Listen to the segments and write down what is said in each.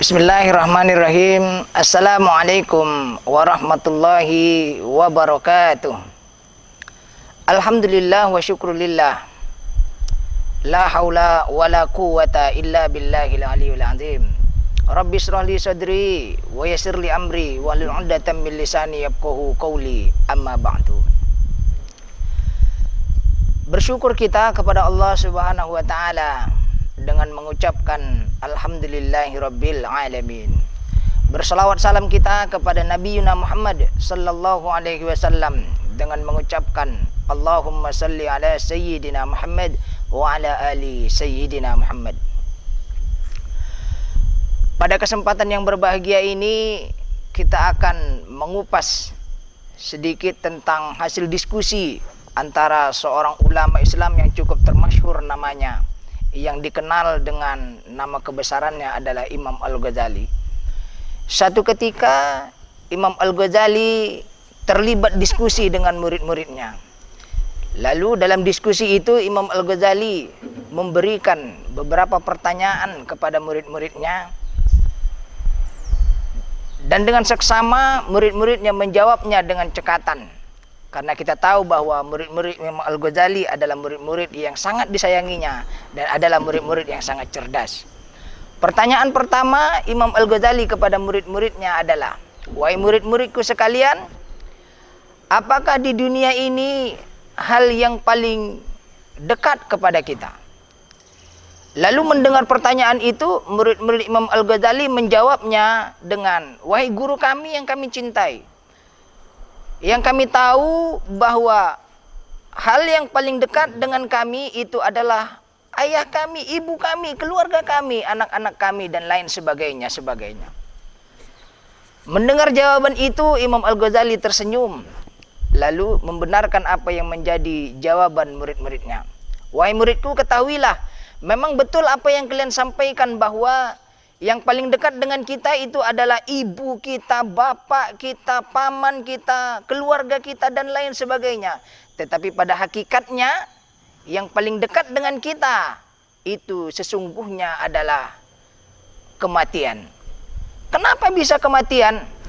Bismillahirrahmanirrahim. Assalamualaikum warahmatullahi wabarakatuh. Alhamdulillah wa syukrulillah. La haula wa la quwata illa billahil aliyul azim. Rabbi shrah li sadri wa yassir li amri wahlul 'uqdatam min lisani yafqahu qawli. Amma ba'du. Bersyukur kita kepada Allah Subhanahu wa taala dengan mengucapkan alhamdulillahirabbil alamin. Berselawat salam kita kepada Nabi Muhammad sallallahu alaihi wasallam dengan mengucapkan Allahumma salli ala sayyidina Muhammad wa ala ali sayyidina Muhammad. Pada kesempatan yang berbahagia ini kita akan mengupas sedikit tentang hasil diskusi antara seorang ulama Islam yang cukup termasyhur namanya, yang dikenal dengan nama kebesarannya adalah Imam Al-Ghazali. Satu ketika Imam Al-Ghazali terlibat diskusi dengan murid-muridnya. Lalu dalam diskusi itu Imam Al-Ghazali memberikan beberapa pertanyaan kepada murid-muridnya, dan dengan seksama murid-muridnya menjawabnya dengan cekatan. Karena kita tahu bahwa murid-murid Imam Al-Ghazali adalah murid-murid yang sangat disayanginya dan adalah murid-murid yang sangat cerdas. Pertanyaan pertama Imam Al-Ghazali kepada murid-muridnya adalah, "Wahai murid-muridku sekalian, apakah di dunia ini hal yang paling dekat kepada kita?" Lalu mendengar pertanyaan itu, murid-murid Imam Al-Ghazali menjawabnya dengan, "Wahai guru kami yang kami cintai, yang kami tahu bahwa hal yang paling dekat dengan kami itu adalah ayah kami, ibu kami, keluarga kami, anak-anak kami, dan lain sebagainya." Mendengar jawaban itu, Imam Al-Ghazali tersenyum, lalu membenarkan apa yang menjadi jawaban murid-muridnya. "Wahai muridku, ketahuilah, memang betul apa yang kalian sampaikan bahwa yang paling dekat dengan kita itu adalah ibu kita, bapak kita, paman kita, keluarga kita, dan lain sebagainya. Tetapi pada hakikatnya, yang paling dekat dengan kita itu sesungguhnya adalah kematian." Kenapa bisa kematian?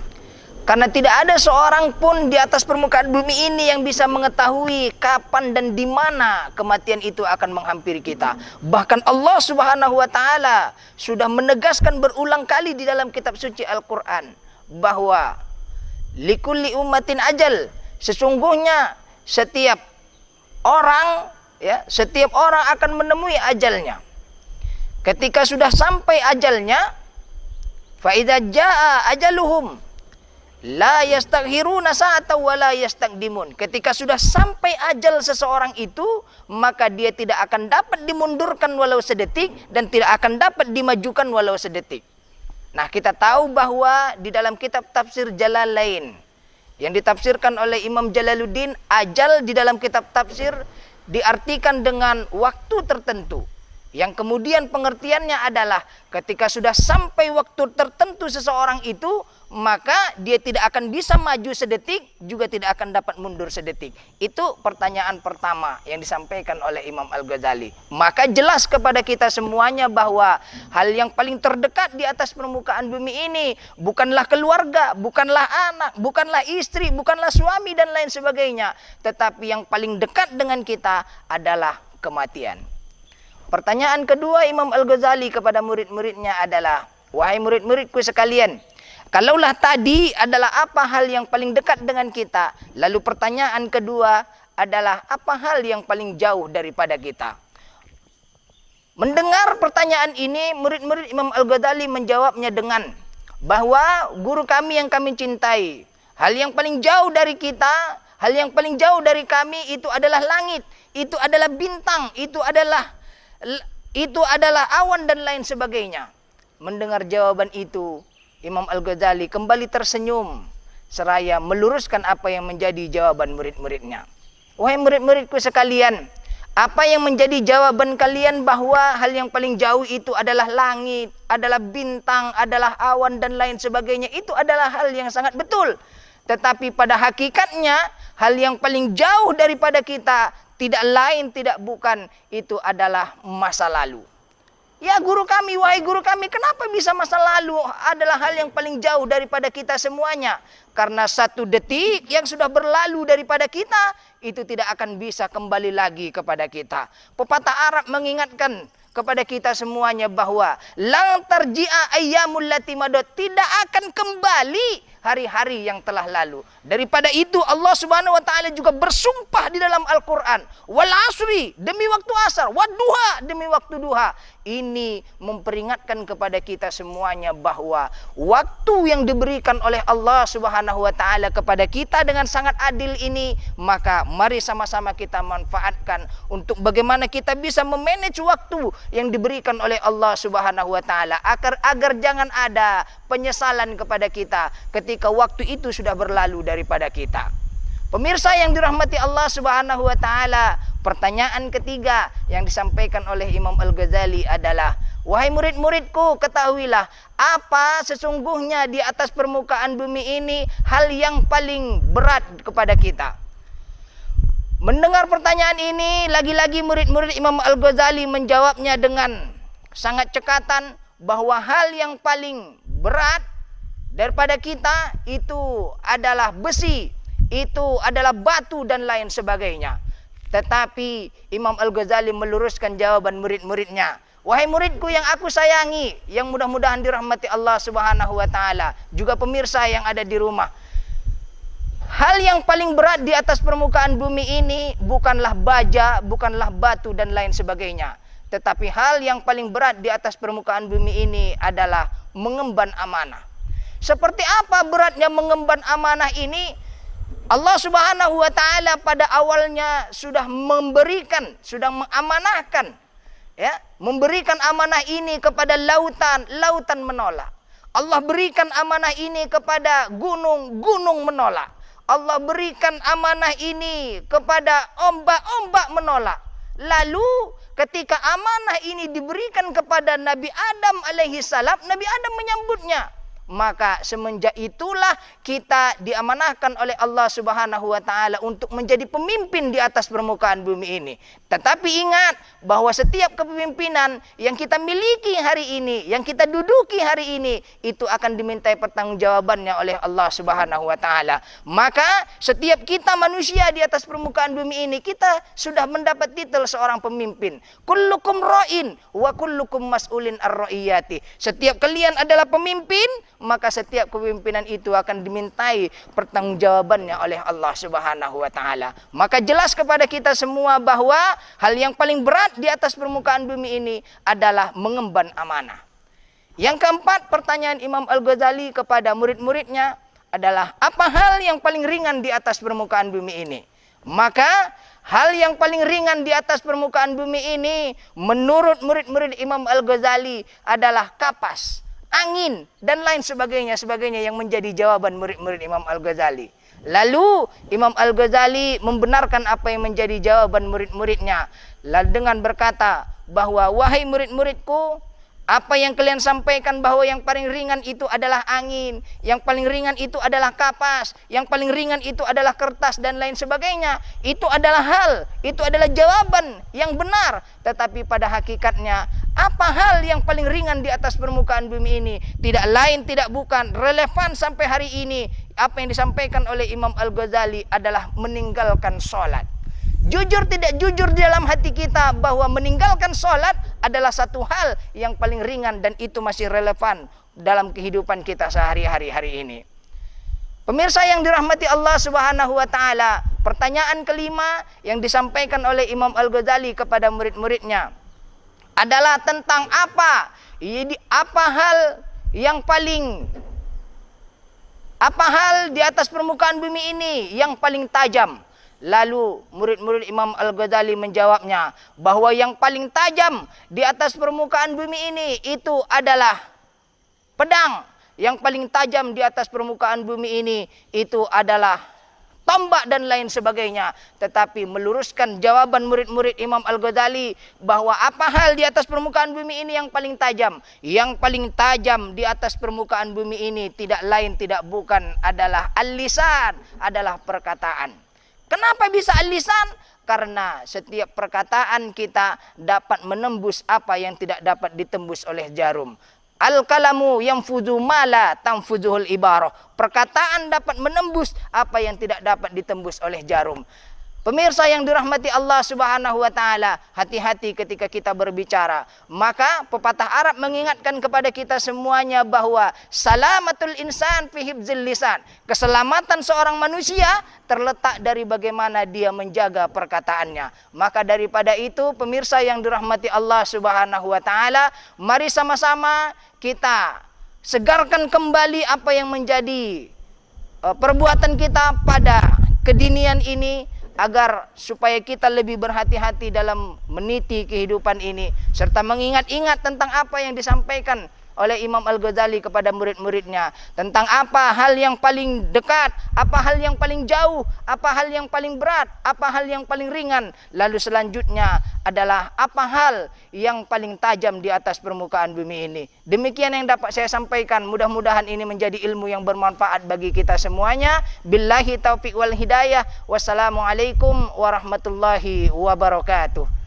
Karena tidak ada seorang pun di atas permukaan bumi ini yang bisa mengetahui kapan dan di mana kematian itu akan menghampiri kita. Bahkan Allah Subhanahu wa taala sudah menegaskan berulang kali di dalam kitab suci Al-Qur'an bahwa likulli ummatin ajal, sesungguhnya setiap orang akan menemui ajalnya. Ketika sudah sampai ajalnya, fa idza jaa ajaluhum la yastaghiruna sa'atan wa la yastaqdimun. Ketika sudah sampai ajal seseorang itu, maka dia tidak akan dapat dimundurkan walau sedetik dan tidak akan dapat dimajukan walau sedetik. Nah, kita tahu bahwa di dalam kitab tafsir Jalalain yang ditafsirkan oleh Imam Jalaluddin, ajal di dalam kitab tafsir diartikan dengan waktu tertentu, yang kemudian pengertiannya adalah ketika sudah sampai waktu tertentu seseorang itu, maka dia tidak akan bisa maju sedetik, juga tidak akan dapat mundur sedetik. Itu pertanyaan pertama yang disampaikan oleh Imam Al-Ghazali. Maka jelas kepada kita semuanya bahwa hal yang paling terdekat di atas permukaan bumi ini bukanlah keluarga, bukanlah anak, bukanlah istri, bukanlah suami, dan lain sebagainya. Tetapi yang paling dekat dengan kita adalah kematian. Pertanyaan kedua Imam Al-Ghazali kepada murid-muridnya adalah, "Wahai murid-muridku sekalian, kalaulah tadi adalah apa hal yang paling dekat dengan kita, lalu pertanyaan kedua adalah apa hal yang paling jauh daripada kita?" Mendengar pertanyaan ini, murid-murid Imam Al-Ghazali menjawabnya dengan bahwa guru kami yang kami cintai, hal yang paling jauh dari kita, hal yang paling jauh dari kami itu adalah langit, itu adalah bintang, itu adalah awan, dan lain sebagainya. Mendengar jawaban itu, Imam Al-Ghazali kembali tersenyum seraya meluruskan apa yang menjadi jawaban murid-muridnya. "Wahai murid-muridku sekalian, apa yang menjadi jawaban kalian bahwa hal yang paling jauh itu adalah langit, adalah bintang, adalah awan, dan lain sebagainya, itu adalah hal yang sangat betul. Tetapi pada hakikatnya, hal yang paling jauh daripada kita tidak lain tidak bukan itu adalah masa lalu. Ya guru kami, wahai guru kami, kenapa bisa masa lalu adalah hal yang paling jauh daripada kita semuanya? Karena 1 detik yang sudah berlalu daripada kita, itu tidak akan bisa kembali lagi kepada kita. Pepatah Arab mengingatkan kepada kita semuanya bahwa lang tarji'a ayyamul lati madad, tidak akan kembali hari-hari yang telah lalu. Daripada itu Allah Subhanahu wa taala juga bersumpah di dalam Al-Qur'an, wal asri, demi waktu asar, wad duha, demi waktu duha. Ini memperingatkan kepada kita semuanya bahwa waktu yang diberikan oleh Allah Subhanahu wa taala kepada kita dengan sangat adil ini, maka mari sama-sama kita manfaatkan untuk bagaimana kita bisa memanage waktu yang diberikan oleh Allah Subhanahu wa taala agar jangan ada penyesalan kepada kita ketika waktu itu sudah berlalu daripada kita. Pemirsa yang dirahmati Allah Subhanahu wa taala, pertanyaan ketiga yang disampaikan oleh Imam Al-Ghazali adalah, wahai murid-muridku, ketahuilah apa sesungguhnya di atas permukaan bumi ini hal yang paling berat kepada kita. Mendengar pertanyaan ini, lagi-lagi murid-murid Imam Al-Ghazali menjawabnya dengan sangat cekatan bahwa hal yang paling berat daripada kita itu adalah besi, itu adalah batu dan lain sebagainya. Tetapi Imam Al-Ghazali meluruskan jawaban murid-muridnya. Wahai muridku yang aku sayangi, yang mudah-mudahan dirahmati Allah Subhanahu wa taala, juga pemirsa yang ada di rumah. Hal yang paling berat di atas permukaan bumi ini bukanlah baja, bukanlah batu dan lain sebagainya. Tetapi hal yang paling berat di atas permukaan bumi ini adalah mengemban amanah. Seperti apa beratnya mengemban amanah ini? Allah Subhanahu wa taala pada awalnya sudah memberikan, sudah mengamanahkan, ya, memberikan amanah ini kepada lautan, lautan menolak. Allah berikan amanah ini kepada gunung, gunung menolak. Allah berikan amanah ini kepada ombak-ombak menolak. Lalu ketika amanah ini diberikan kepada Nabi Adam alaihi salam, Nabi Adam menyambutnya. Maka semenjak itulah kita diamanahkan oleh Allah Subhanahu wa taala untuk menjadi pemimpin di atas permukaan bumi ini. Tetapi ingat bahwa setiap kepemimpinan yang kita miliki hari ini, yang kita duduki hari ini, itu akan dimintai pertanggungjawabannya oleh Allah Subhanahu wa taala. Maka setiap kita manusia di atas permukaan bumi ini, kita sudah mendapat titel seorang pemimpin. Kullukum ra'in wa kullukum mas'ulin ar-ra'iyati. Setiap kalian adalah pemimpin, maka setiap kepemimpinan itu akan dimintai pertanggungjawabannya oleh Allah Subhanahu wa taala. Maka jelas kepada kita semua bahwa hal yang paling berat di atas permukaan bumi ini adalah mengemban amanah. Yang keempat, pertanyaan Imam Al-Ghazali kepada murid-muridnya adalah, apa hal yang paling ringan di atas permukaan bumi ini? Maka hal yang paling ringan di atas permukaan bumi ini menurut murid-murid Imam Al-Ghazali adalah kapas, angin dan lain sebagainya yang menjadi jawaban murid-murid Imam Al-Ghazali. Lalu Imam Al-Ghazali membenarkan apa yang menjadi jawaban murid-muridnya, lalu dengan berkata bahwa, wahai murid-muridku, apa yang kalian sampaikan bahwa yang paling ringan itu adalah angin, yang paling ringan itu adalah kapas, yang paling ringan itu adalah kertas dan lain sebagainya, itu adalah hal, itu adalah jawaban yang benar. Tetapi pada hakikatnya, apa hal yang paling ringan di atas permukaan bumi ini? Tidak lain, tidak bukan, relevan sampai hari ini. Apa yang disampaikan oleh Imam Al-Ghazali adalah meninggalkan sholat. Jujur tidak jujur di dalam hati kita bahwa meninggalkan sholat adalah satu hal yang paling ringan dan itu masih relevan dalam kehidupan kita sehari-hari hari ini. Pemirsa yang dirahmati Allah Subhanahu wa taala, pertanyaan kelima yang disampaikan oleh Imam Al-Ghazali kepada murid-muridnya adalah tentang apa hal di atas permukaan bumi ini yang paling tajam. Lalu murid-murid Imam Al-Ghazali menjawabnya bahwa yang paling tajam di atas permukaan bumi ini itu adalah pedang. Yang paling tajam di atas permukaan bumi ini itu adalah tombak dan lain sebagainya. Tetapi meluruskan jawaban murid-murid Imam Al-Ghazali bahwa apa hal di atas permukaan bumi ini yang paling tajam? Yang paling tajam di atas permukaan bumi ini tidak lain tidak bukan adalah al-lisan, adalah perkataan. Kenapa bisa al-lisan? karena setiap perkataan kita dapat menembus apa yang tidak dapat ditembus oleh jarum. Al-kalamu yanfudhu ma la tanfudhuhul ibarah. Perkataan dapat menembus apa yang tidak dapat ditembus oleh jarum. Pemirsa yang dirahmati Allah Subhanahu wa taala, hati-hati ketika kita berbicara. Maka pepatah Arab mengingatkan kepada kita semuanya bahwa salamatul insan fi hifdzil lisan. Keselamatan seorang manusia terletak dari bagaimana dia menjaga perkataannya. Maka daripada itu, pemirsa yang dirahmati Allah Subhanahu wa taala, mari sama-sama kita segarkan kembali apa yang menjadi perbuatan kita pada kedinian ini, agar supaya kita lebih berhati-hati dalam meniti kehidupan ini, serta mengingat-ingat tentang apa yang disampaikan oleh Imam Al-Ghazali kepada murid-muridnya, tentang apa hal yang paling dekat, apa hal yang paling jauh, apa hal yang paling berat, apa hal yang paling ringan, lalu selanjutnya adalah apa hal yang paling tajam di atas permukaan bumi ini. Demikian yang dapat saya sampaikan. Mudah-mudahan ini menjadi ilmu yang bermanfaat bagi kita semuanya. Billahi taufiq wal hidayah. Wassalamualaikum warahmatullahi wabarakatuh.